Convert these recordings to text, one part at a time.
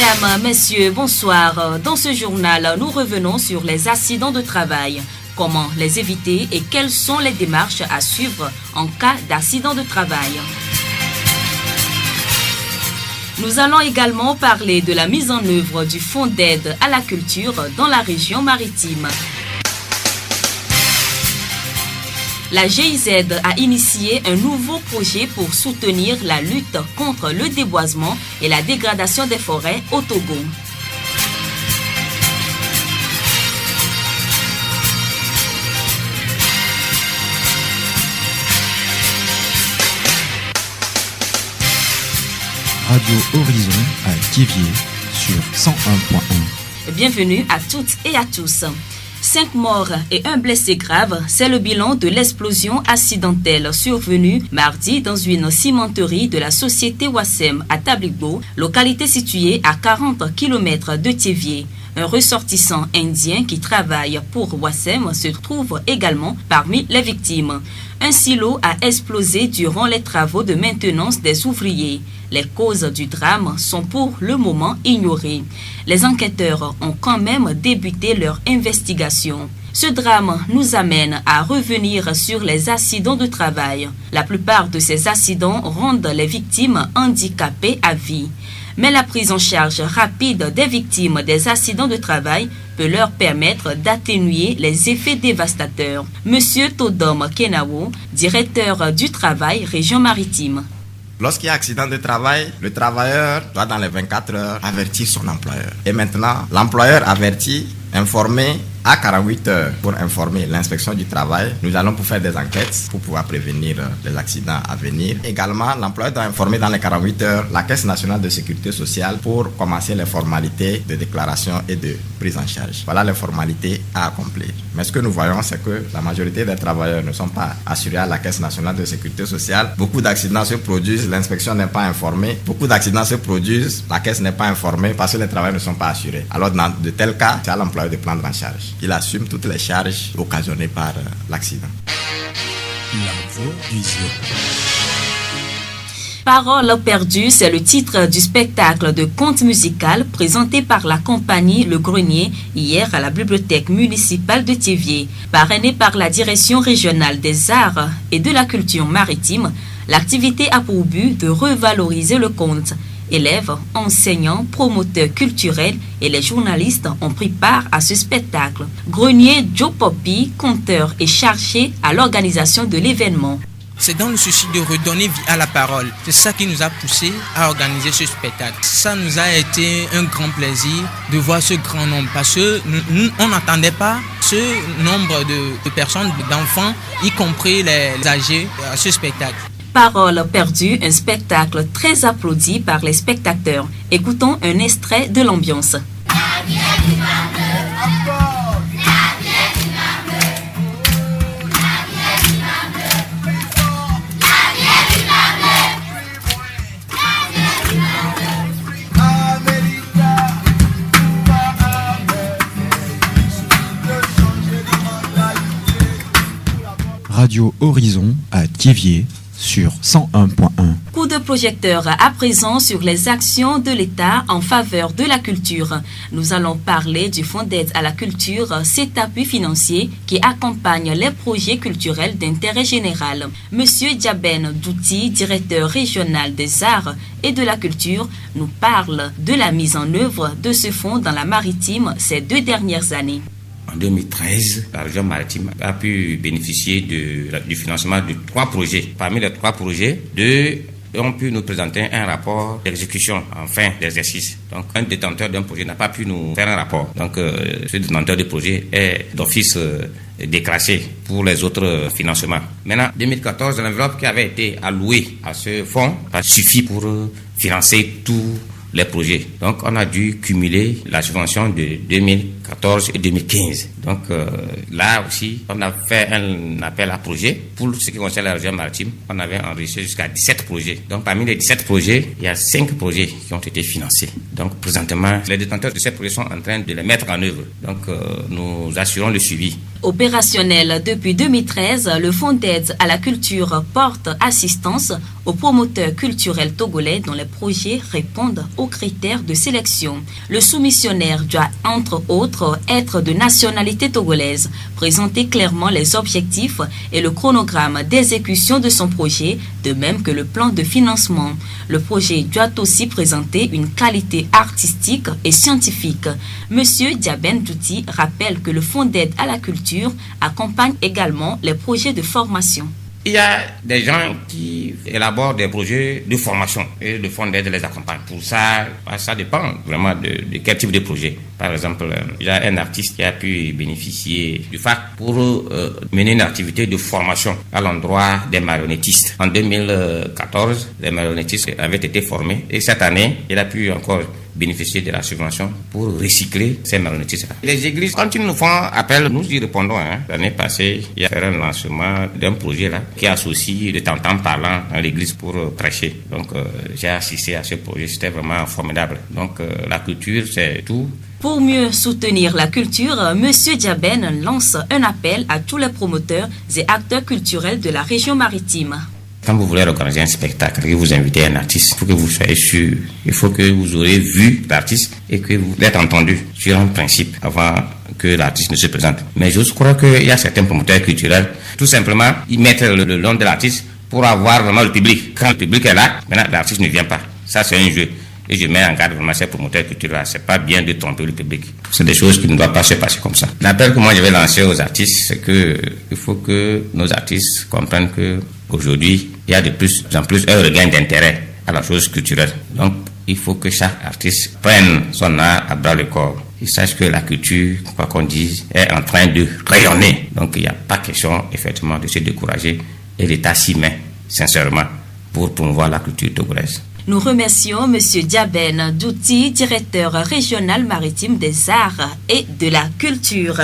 Mesdames, messieurs, bonsoir. Dans ce journal, nous revenons sur les accidents de travail. Comment les éviter et quelles sont les démarches à suivre en cas d'accident de travail. Nous allons également parler de la mise en œuvre du Fonds d'aide à la culture dans la région maritime. La GIZ a initié un nouveau projet pour soutenir la lutte contre le déboisement et la dégradation des forêts au Togo. Radio Horizon à Thiéviers sur 101.1. Bienvenue à toutes et à tous. 5 morts et 1 blessé grave, c'est le bilan de l'explosion accidentelle survenue mardi dans une cimenterie de la société Wassem à Tabligbo, localité située à 40 km de Thiéviers. Un ressortissant indien qui travaille pour Wassem se trouve également parmi les victimes. Un silo a explosé durant les travaux de maintenance des ouvriers. Les causes du drame sont pour le moment ignorées. Les enquêteurs ont quand même débuté leur investigation. Ce drame nous amène à revenir sur les accidents de travail. La plupart de ces accidents rendent les victimes handicapées à vie. Mais la prise en charge rapide des victimes des accidents de travail peut leur permettre d'atténuer les effets dévastateurs. Monsieur Todom Kenawo, directeur du travail région maritime. Lorsqu'il y a accident de travail, le travailleur doit dans les 24 heures avertir son employeur. Et maintenant, l'employeur avertit, informé à 48 heures pour informer l'inspection du travail. Nous allons pour faire des enquêtes pour pouvoir prévenir les accidents à venir. Également, l'employeur doit informer dans les 48 heures la Caisse nationale de sécurité sociale pour commencer les formalités de déclaration et de prise en charge. Voilà les formalités à accomplir. Mais ce que nous voyons, c'est que la majorité des travailleurs ne sont pas assurés à la Caisse nationale de sécurité sociale. Beaucoup d'accidents se produisent, l'inspection n'est pas informée. Beaucoup d'accidents se produisent, la Caisse n'est pas informée parce que les travailleurs ne sont pas assurés. Alors, dans de tels cas, c'est à l'employeur de prendre en charge. Il assume toutes les charges occasionnées par l'accident. La vision. Paroles perdues, c'est le titre du spectacle de conte musical présenté par la compagnie Le Grenier hier à la bibliothèque municipale de Thiéviers. Parrainé par la direction régionale des arts et de la culture maritime, l'activité a pour but de revaloriser le conte. Élèves, enseignants, promoteurs culturels et les journalistes ont pris part à ce spectacle. Grenier Joe Poppy, conteur, est chargé à l'organisation de l'événement. C'est dans le souci de redonner vie à la parole. C'est ça qui nous a poussé à organiser ce spectacle. Ça nous a été un grand plaisir de voir ce grand nombre parce que on n'attendait pas ce nombre de personnes, d'enfants, y compris les âgés, à ce spectacle. Paroles perdues, un spectacle très applaudi par les spectateurs. Écoutons un extrait de l'ambiance. Radio Horizon à Thiéviers sur 101.1. Coup de projecteur à présent sur les actions de l'État en faveur de la culture. Nous allons parler du Fonds d'aide à la culture, cet appui financier qui accompagne les projets culturels d'intérêt général. Monsieur Diaben Douti, directeur régional des arts et de la culture, nous parle de la mise en œuvre de ce fonds dans la maritime ces 2 dernières années. En 2013, la région maritime a pu bénéficier du financement de 3 projets. Parmi les 3 projets, 2 ont pu nous présenter un rapport d'exécution en fin d'exercice. Donc, un détenteur d'un projet n'a pas pu nous faire un rapport. Donc, ce détenteur de projet est d'office déclassé pour les autres financements. Maintenant, 2014, l'enveloppe qui avait été allouée à ce fonds a suffi pour financer tous les projets. Donc, on a dû cumuler la subvention de 2014 et 2015. Donc, là aussi, on a fait un appel à projet. Pour ce qui concerne la région maritime, on avait enregistré jusqu'à 17 projets. Donc, parmi les 17 projets, il y a 5 projets qui ont été financés. Donc, présentement, les détenteurs de ces projets sont en train de les mettre en œuvre. Donc, nous assurons le suivi. Opérationnel depuis 2013, le Fonds d'aide à la culture porte assistance aux promoteurs culturels togolais dont les projets répondent aux critères de sélection. Le soumissionnaire doit, entre autres, être de nationalité togolaise, présenter clairement les objectifs et le chronogramme d'exécution de son projet, de même que le plan de financement. Le projet doit aussi présenter une qualité artistique et scientifique. Monsieur Diaben Douti rappelle que le Fonds d'aide à la culture accompagne également les projets de formation. Il y a des gens qui élaborent des projets de formation et le Fonds d'aide les accompagne. Pour ça, ça dépend vraiment de quel type de projet. Par exemple, il y a un artiste qui a pu bénéficier du FAC pour mener une activité de formation à l'endroit des marionnettistes. En 2014, les marionnettistes avaient été formés et cette année, il a pu encore bénéficier de la subvention pour recycler ces marionnettistes. Les églises, quand ils nous font appel, nous y répondons. L'année passée, il y a fait un lancement d'un projet là qui associe de temps en temps parlant à l'église pour prêcher. Donc, j'ai assisté à ce projet. C'était vraiment formidable. Donc, la culture, c'est tout. Pour mieux soutenir la culture, M. Diaben lance un appel à tous les promoteurs et acteurs culturels de la région maritime. Quand vous voulez organiser un spectacle et vous invitez un artiste, il faut que vous soyez sûr, il faut que vous aurez vu l'artiste et que vous l'ayez entendu sur un principe avant que l'artiste ne se présente. Mais je crois qu'il y a certains promoteurs culturels, tout simplement, ils mettent le nom de l'artiste pour avoir vraiment le public. Quand le public est là, maintenant l'artiste ne vient pas. Ça, c'est un jeu. Et je mets en garde vraiment ces promoteurs culturels. C'est pas bien de tromper le public. C'est des choses qui ne doivent pas se passer comme ça. L'appel que moi je vais lancer aux artistes, c'est que il faut que nos artistes comprennent que aujourd'hui, il y a de plus en plus un regain d'intérêt à la chose culturelle. Donc, il faut que chaque artiste prenne son art à bras le corps. Il sache que la culture, quoi qu'on dise, est en train de rayonner. Donc, il n'y a pas question, effectivement, de se décourager. Et l'État s'y met, sincèrement, pour promouvoir la culture togolaise. Nous remercions M. Diaben Douti, directeur régional maritime des arts et de la culture.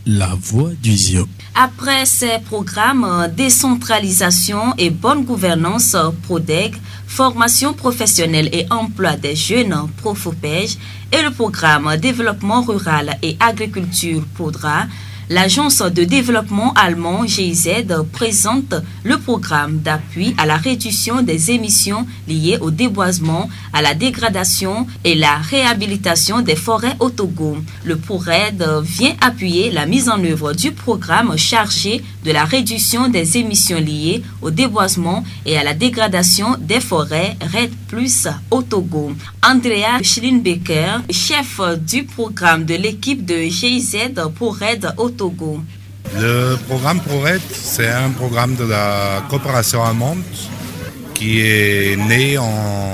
La voix du Zio. Après ces programmes décentralisation et bonne gouvernance PRODEG, formation professionnelle et emploi des jeunes Profopej et le programme développement rural et agriculture PRODRA, l'agence de développement allemand GIZ présente le programme d'appui à la réduction des émissions liées au déboisement, à la dégradation et la réhabilitation des forêts au Togo. Le PRORED vient appuyer la mise en œuvre du programme chargé de la réduction des émissions liées au déboisement et à la dégradation des forêts RED+ au Togo. Andrea Schlinbecker, chef du programme de l'équipe de GIZ PRORED au Togo. Le programme PRORED, c'est un programme de la coopération allemande qui est né en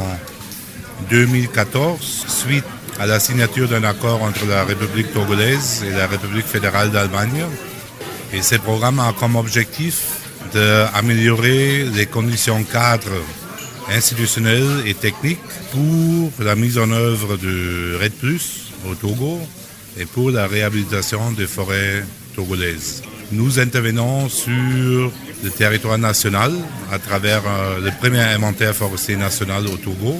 2014 suite à la signature d'un accord entre la République togolaise et la République fédérale d'Allemagne. Et ce programme a comme objectif d'améliorer les conditions cadres institutionnelles et techniques pour la mise en œuvre de RED+ au Togo et pour la réhabilitation des forêts togolaises. Nous intervenons sur le territoire national à travers le premier inventaire forestier national au Togo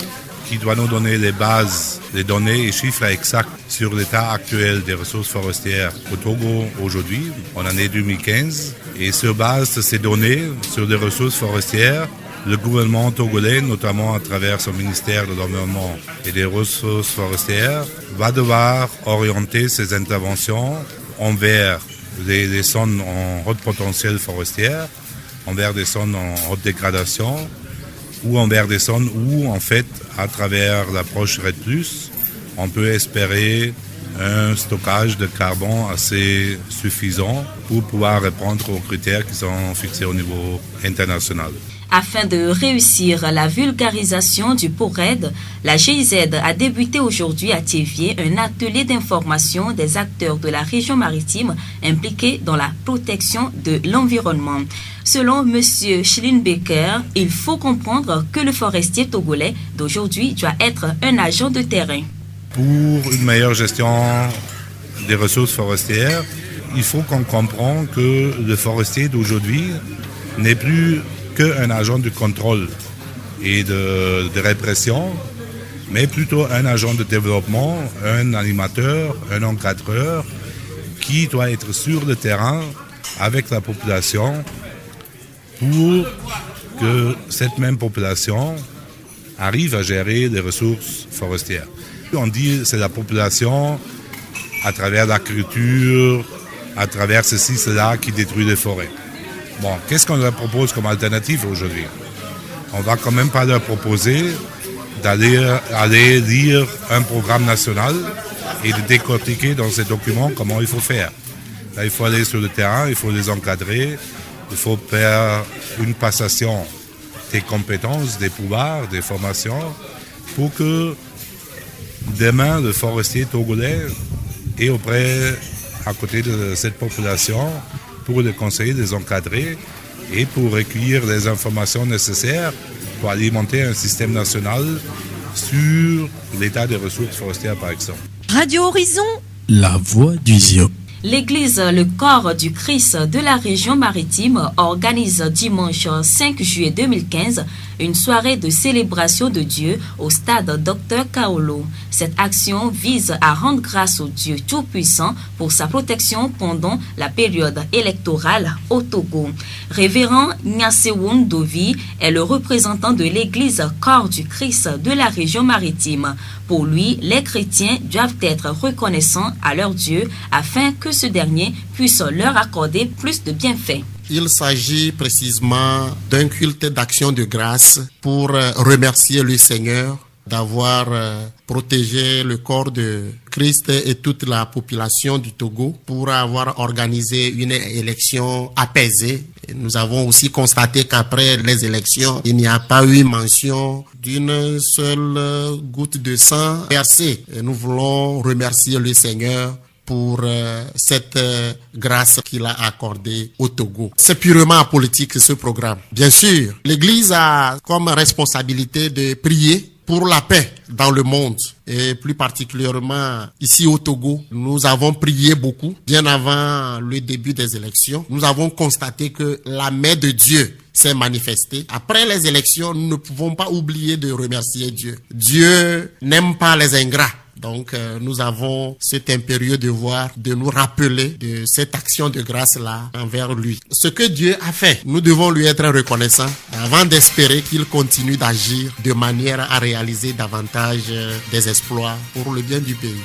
qui doit nous donner les bases, les données et chiffres exacts sur l'état actuel des ressources forestières au Togo aujourd'hui, en année 2015. Et sur base de ces données sur les ressources forestières, le gouvernement togolais, notamment à travers son ministère de l'Environnement et des Ressources forestières, va devoir orienter ses interventions envers les zones en haut potentiel forestière, envers des zones en haute dégradation, ou envers des zones où, en fait, à travers l'approche RED+, on peut espérer un stockage de carbone assez suffisant pour pouvoir répondre aux critères qui sont fixés au niveau international. Afin de réussir la vulgarisation du PRORED, la GIZ a débuté aujourd'hui à Thiévié un atelier d'information des acteurs de la région maritime impliqués dans la protection de l'environnement. Selon M. Schlinbecker, il faut comprendre que le forestier togolais d'aujourd'hui doit être un agent de terrain. Pour une meilleure gestion des ressources forestières, il faut qu'on comprenne que le forestier d'aujourd'hui n'est plus qu'un agent de contrôle et de répression, mais plutôt un agent de développement, un animateur, un encadreur qui doit être sur le terrain avec la population pour que cette même population arrive à gérer les ressources forestières. On dit que c'est la population, à travers l'agriculture, à travers ceci, cela, qui détruit les forêts. Bon, qu'est-ce qu'on leur propose comme alternative aujourd'hui? On va quand même pas leur proposer d'aller lire un programme national et de décortiquer dans ces documents comment il faut faire. Là, il faut aller sur le terrain, il faut les encadrer, il faut faire une passation des compétences, des pouvoirs, des formations, pour que demain, le forestier togolais est à côté de cette population, pour les conseiller, les encadrer et pour recueillir les informations nécessaires pour alimenter un système national sur l'état des ressources forestières, par exemple. Radio Horizon, la voix du Zion. L'église Le Corps du Christ de la région maritime organise dimanche 5 juillet 2015 une soirée de célébration de Dieu au stade Dr Kaolo. Cette action vise à rendre grâce au Dieu Tout-Puissant pour sa protection pendant la période électorale au Togo. Révérend Nyasewoun Dovi est le représentant de l'église Corps du Christ de la région maritime. Pour lui, les chrétiens doivent être reconnaissants à leur Dieu afin que ce dernier puisse leur accorder plus de bienfaits. Il s'agit précisément d'un culte d'action de grâce pour remercier le Seigneur d'avoir protégé le corps de Christ et toute la population du Togo, pour avoir organisé une élection apaisée. Nous avons aussi constaté qu'après les élections, il n'y a pas eu mention d'une seule goutte de sang versée. Et nous voulons remercier le Seigneur pour cette grâce qu'il a accordée au Togo. C'est purement apolitique ce programme. Bien sûr, l'Église a comme responsabilité de prier pour la paix dans le monde et plus particulièrement ici au Togo. Nous avons prié beaucoup bien avant le début des élections. Nous avons constaté que la main de Dieu s'est manifestée. Après les élections, nous ne pouvons pas oublier de remercier Dieu. Dieu n'aime pas les ingrats. Donc, nous avons cet impérieux devoir de nous rappeler de cette action de grâce-là envers lui. Ce que Dieu a fait, nous devons lui être reconnaissants avant d'espérer qu'il continue d'agir de manière à réaliser davantage des exploits pour le bien du pays.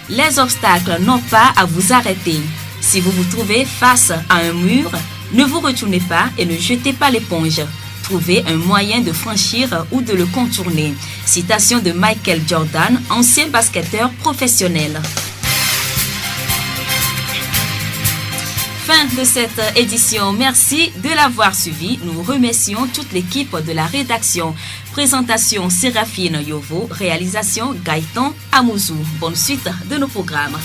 Les obstacles n'ont pas à vous arrêter. Si vous vous trouvez face à un mur, ne vous retournez pas et ne jetez pas l'éponge. Trouvez un moyen de franchir ou de le contourner. Citation de Michael Jordan, ancien basketteur professionnel. Fin de cette édition. Merci de l'avoir suivi. Nous remercions toute l'équipe de la rédaction. Présentation Séraphine Yovo, réalisation Gaëtan Amouzou. Bonne suite de nos programmes.